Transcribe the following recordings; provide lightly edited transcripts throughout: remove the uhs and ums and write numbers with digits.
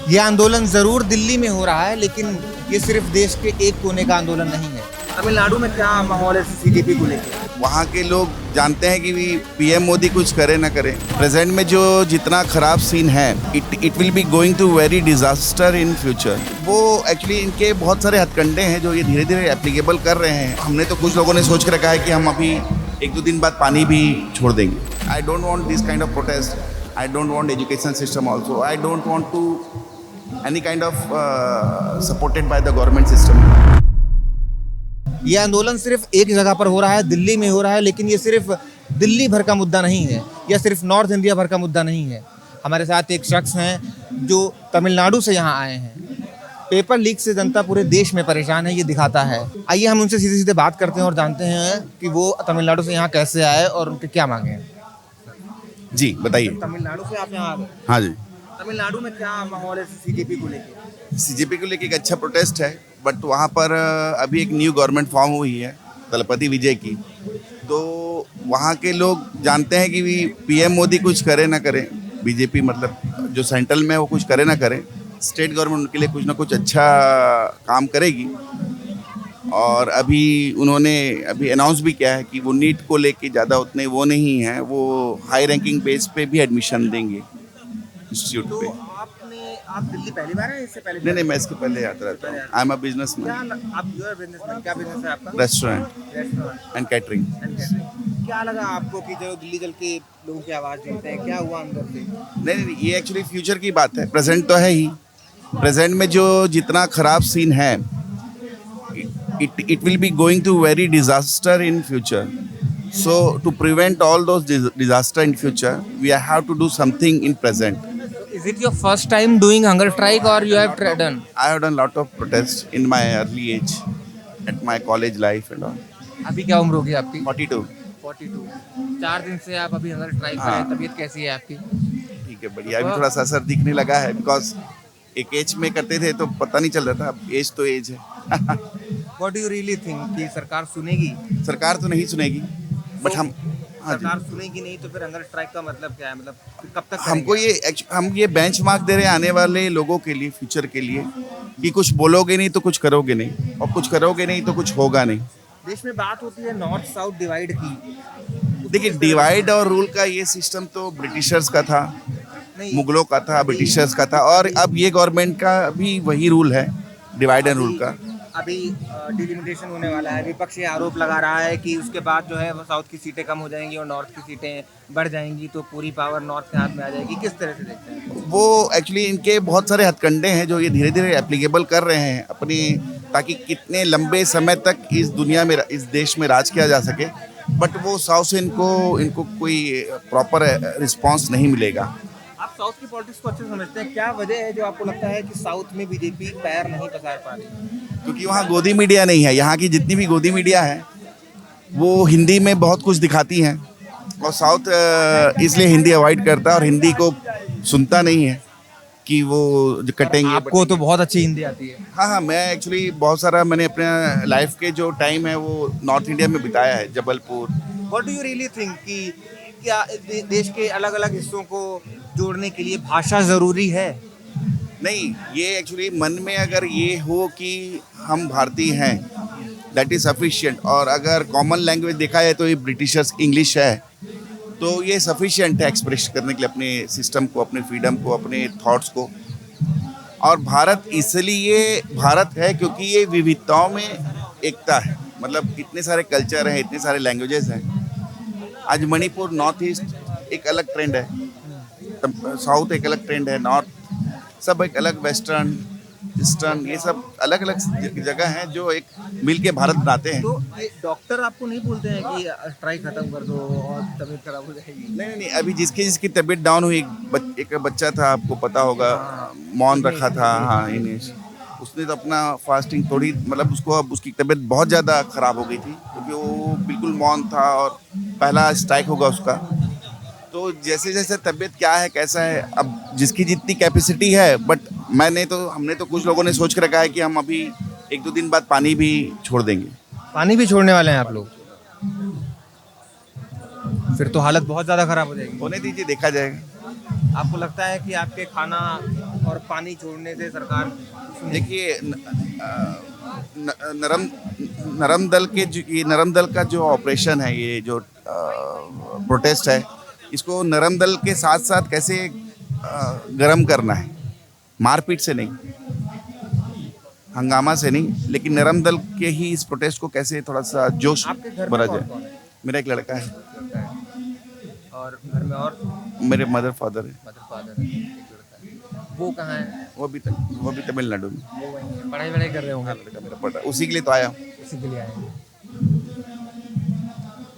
ये आंदोलन जरूर दिल्ली में हो रहा है, लेकिन ये सिर्फ देश के एक कोने का आंदोलन नहीं है। तमिलनाडु में क्या माहौल है सीजेपी को लेकर? वहाँ के लोग जानते हैं कि पीएम मोदी कुछ करे ना करे, प्रेजेंट में जो जितना खराब सीन है, it will be going to very disaster in future. वो एक्चुअली इनके बहुत सारे हथकंडे हैं जो ये धीरे धीरे एप्लीकेबल कर रहे हैं। हमने तो कुछ लोगों ने सोच के रखा है कि हम अभी 1-2 दिन बाद पानी भी छोड़ देंगे। I don't want this kind of protest, I don't want education system also, I don't want to any kind of supported by the government system. ये आंदोलन सिर्फ एक जगह पर हो रहा है, दिल्ली में हो रहा है, लेकिन ये सिर्फ दिल्ली भर का मुद्दा नहीं है, या सिर्फ नॉर्थ इंडिया भर का मुद्दा नहीं है। हमारे साथ एक शख्स हैं जो तमिलनाडु से यहाँ आए हैं। पेपर लीक से जनता पूरे देश में परेशान है, ये दिखाता है। आइए हम उनसे सीधे सीधे बात करते हैं और जानते हैं कि वो तमिलनाडु से यहाँ कैसे आए और उनके क्या मांगे हैं। जी बताइए। तमिलनाडु से आप यहाँ आ गए? हाँ जी। तमिलनाडु में क्या माहौल है सीजेपी को लेकर? सीजेपी को लेके एक अच्छा प्रोटेस्ट है, बट वहाँ पर अभी एक न्यू गवर्नमेंट फॉर्म हुई है दलपति विजय की। तो वहाँ के लोग जानते हैं कि पीएम मोदी कुछ करे ना करे, बीजेपी मतलब जो सेंट्रल में वो कुछ करे ना करे, स्टेट गवर्नमेंट उनके लिए कुछ ना कुछ अच्छा काम करेगी। और अभी उन्होंने अनाउंस भी किया है कि वो नीट को लेके ज़्यादा उतने वो नहीं है, वो हाई रैंकिंग बेस पे भी एडमिशन देंगे इंस्टीट्यूट पे। आप दिल्ली पहली बार हैं, इससे पहले? नहीं, मैं इसके पहले आता रहता हूँ। I am a businessman. आप जो है बिजनेसमैन, क्या बिजनेस है आपका? Restaurant and catering. क्या लगा आपको कि चलो दिल्ली चल के लोगों की आवाज़ सुनते हैं, क्या हुआ अंदर से? नहीं, ये एक्चुअली फ्यूचर की बात है, प्रेजेंट तो है ही। प्रेजेंट में जो जितना खराब सीन है, it will be going to very disaster in future. So to prevent all those disaster in future, we have to do something in present. Is it your first time doing hunger strike or you have done? I have done lot of protests in my early age, at my college life and all. अभी क्या उम्र होगी आपकी? 42। 42। 4 दिन से आप अभी hunger strike कर रहे हैं। तबीयत कैसी है आपकी? ठीक है, बढ़िया। अभी थोड़ा सा असर दिखने लगा है, बिकॉज एक एज में करते थे तो पता नहीं चल रहा था, अब एज तो एज है। What do you really think कि सरकार सुनेगी? सरकार तो नहीं सुनेगी, बट हम सरकार सुनेगी नहीं तो फिर हंगर स्ट्राइक का मतलब क्या है? मतलब कब तक हमको हम ये बेंचमार्क दे रहे हैं आने वाले लोगों के लिए, फ्यूचर के लिए, कि कुछ बोलोगे नहीं तो कुछ करोगे नहीं, और कुछ करोगे नहीं तो कुछ होगा नहीं। देश में बात होती है नॉर्थ साउथ डिवाइड की। देखिए, डिवाइड और रूल का ये सिस्टम तो ब्रिटिशर्स का था, मुगलों का था, ब्रिटिशर्स का था, और अब ये गवर्नमेंट का भी वही रूल है, डिवाइड एंड रूल का। अभी डिलिमिटेशन होने वाला है। विपक्ष ये आरोप लगा रहा है कि उसके बाद जो है वो साउथ की सीटें कम हो जाएंगी और नॉर्थ की सीटें बढ़ जाएंगी, तो पूरी पावर नॉर्थ के हाथ में आ जाएगी। किस तरह से देखते हैं? वो एक्चुअली इनके बहुत सारे हथकंडे हैं जो ये धीरे धीरे एप्लीकेबल कर रहे हैं अपनी, ताकि कितने लंबे समय तक इस दुनिया में, इस देश में राज किया जा सके। बट वो साउथ से इनको कोई प्रॉपर रिस्पॉन्स नहीं मिलेगा। आप साउथ की पॉलिटिक्स को अच्छे से समझते हैं, क्या वजह है जो आपको लगता है कि साउथ में बीजेपी पैर नहीं पसार पा रही? क्योंकि वहाँ गोदी मीडिया नहीं है। यहाँ की जितनी भी गोदी मीडिया है वो हिंदी में बहुत कुछ दिखाती हैं, और साउथ इसलिए हिंदी अवॉइड करता है और हिंदी को सुनता नहीं है कि वो जो कटेंगे। आपको तो बहुत अच्छी हिंदी आती है। हाँ, मैं एक्चुअली बहुत सारा मैंने अपने लाइफ के जो टाइम है वो नॉर्थ इंडिया में बिताया है, Jabalpur. What do you really think कि क्या देश के अलग अलग हिस्सों को जोड़ने के लिए भाषा ज़रूरी है? नहीं, ये एक्चुअली मन में अगर ये हो कि हम भारतीय हैं, दैट इज सफिशिएंट। और अगर कॉमन लैंग्वेज देखा जाए तो ये ब्रिटिशर्स इंग्लिश है, तो ये सफिशिएंट है एक्सप्रेस करने के लिए अपने सिस्टम को, अपने फ्रीडम को, अपने थॉट्स को। और भारत इसलिए भारत है क्योंकि ये विविधताओं में एकता है। मतलब इतने सारे कल्चर हैं, इतने सारे लैंग्वेजेस हैं। आज मणिपुर, नॉर्थ ईस्ट एक अलग ट्रेंड है, साउथ एक अलग ट्रेंड है, नॉर्थ सब एक अलग, वेस्टर्न, ईस्टर्न, ये सब अलग अलग जगह हैं जो एक मिल के भारत बनाते हैं। तो डॉक्टर आपको नहीं बोलते हैं कि स्ट्राइक खत्म कर दो और तबीयत खराब हो जाएगी? नहीं, अभी जिसकी तबीयत डाउन हुई, एक बच्चा था, आपको पता होगा, मौन रखा था। हाँ, इनेश, उसने तो अपना फास्टिंग तोड़ी, मतलब उसको अब उसकी तबीयत बहुत ज़्यादा ख़राब हो गई थी क्योंकि वो बिल्कुल मौन था और पहला स्ट्राइक होगा उसका। तो जैसे जैसे तबीयत क्या है, कैसा है, अब जिसकी जितनी कैपेसिटी है। बट हमने तो कुछ लोगों ने सोच के रखा है कि हम अभी 1-2 दिन बाद पानी भी छोड़ देंगे। पानी भी छोड़ने वाले हैं आप लोग? फिर तो हालत बहुत ज़्यादा ख़राब हो जाएगी। होने दीजिए, देखा जाएगा। आपको लगता है कि आपके खाना और पानी छोड़ने से सरकार देखिए नरम दल के ये नरम दल का जो ऑपरेशन है, ये जो प्रोटेस्ट है, इसको नरम दल के साथ साथ कैसे गरम करना है, मारपीट से नहीं, हंगामा से नहीं, लेकिन नरम दल के ही इस प्रोटेस्ट को कैसे थोड़ा सा जोश आपके घर में भरा कौन जाए। कौन है? मेरा एक लड़का है, और घर में और मेरे मदर फादर है, मदर फादर है, एक लड़का है। वो कहाँ है? वो भी तमिलनाडु में। वो वहीं है, पढ़ाई वढ़ाई कर रहे होंगे। लड़का मेरा पढ़ रहा है, उसी के लिए तो आया हूँ। इसी के लिए आए हैं।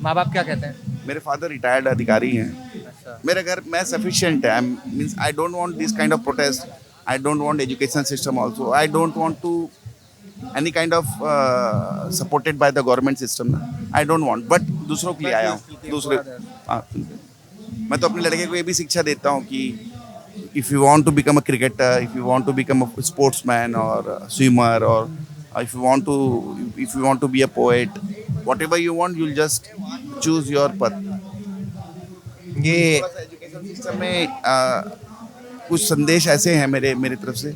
माँ बाप क्या कहते हैं? मेरे फादर रिटायर्ड अधिकारी हैं। अच्छा, मेरे घर में सफिशिएंट है, means I don't want this kind of protest, I don't want education system also, I don't want to any kind of supported by the government system, I don't want, but दूसरों के लिए आया हूँ। दूसरे हाँ, मैं तो अपने लड़के को ये भी शिक्षा देता हूँ कि if you want to become a cricketer, if you want to become a sportsman और स्विमर, और if you want to be a poet, whatever you want, you'll just choose your path। ये एजुकेशन सिस्टम में कुछ संदेश ऐसे हैं मेरे तरफ से।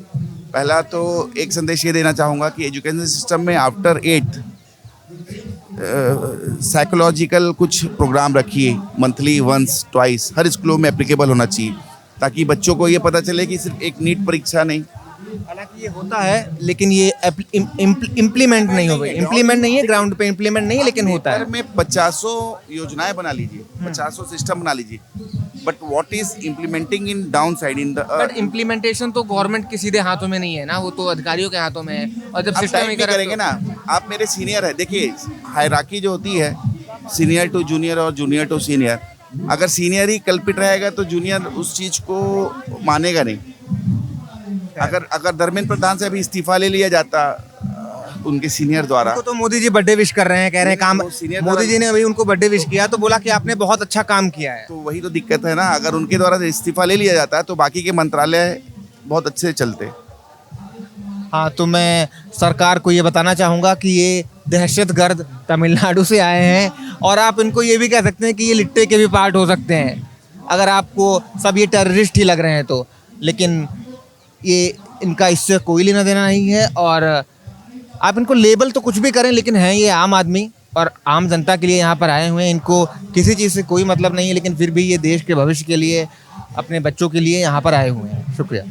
पहला तो एक संदेश ये देना चाहूँगा कि एजुकेशन सिस्टम में आफ्टर 8 साइकोलॉजिकल कुछ प्रोग्राम रखिए, मंथली वंस ट्वाइस, हर स्कूलों में एप्लीकेबल होना चाहिए, ताकि बच्चों को ये पता चले कि सिर्फ एक नीट परीक्षा नहीं। हालांकि ये होता है, लेकिन ये इम्प्लीमेंट नहीं हो गई, इम्प्लीमेंट नहीं है, ग्राउंड पे इम्प्लीमेंट नहीं है, लेकिन होता है। पेपर में 50 योजनाएं बना लीजिए, 50 सिस्टम बना लीजिए, but what is implementing in down side in the but implementation तो गवर्नमेंट के सीधे हाथों में नहीं है ना, वो तो अधिकारियों के हाथों में है। और जब आप सिस्टम टाइम ही भी करेंगे ना, आप मेरे सीनियर है, देखिए हायरार्की जो होती है सीनियर टू जूनियर और जूनियर टू सीनियर, अगर सीनियर ही कल्पित रहेगा तो जूनियर उस चीज को मानेगा नहीं। अगर धर्मेंद्र प्रधान से अभी इस्तीफा ले लिया जाता उनके सीनियर द्वारा, उनको तो मोदी जी बर्थडे विश कर रहे हैं, कह रहे हैं काम, वो senior मोदी जी ने अभी उनको बर्थडे विश किया तो बोला कि आपने बहुत अच्छा काम किया है। तो वही तो दिक्कत है ना, अगर उनके द्वारा से इस्तीफा ले लिया जाता है तो बाकी के मंत्रालय बहुत अच्छे से चलते। हाँ, तो मैं सरकार को ये बताना चाहूँगा कि ये दहशतगर्द तमिलनाडु से आए हैं, और आप इनको ये भी कह सकते हैं कि ये लिट्टे के भी पार्ट हो सकते हैं, अगर आपको सब ये टेररिस्ट ही लग रहे हैं तो। लेकिन ये इनका इससे कोई लेना देना नहीं है, और आप इनको लेबल तो कुछ भी करें, लेकिन हैं ये आम आदमी और आम जनता के लिए यहाँ पर आए हुए हैं। इनको किसी चीज़ से कोई मतलब नहीं है, लेकिन फिर भी ये देश के भविष्य के लिए, अपने बच्चों के लिए यहाँ पर आए हुए हैं। शुक्रिया।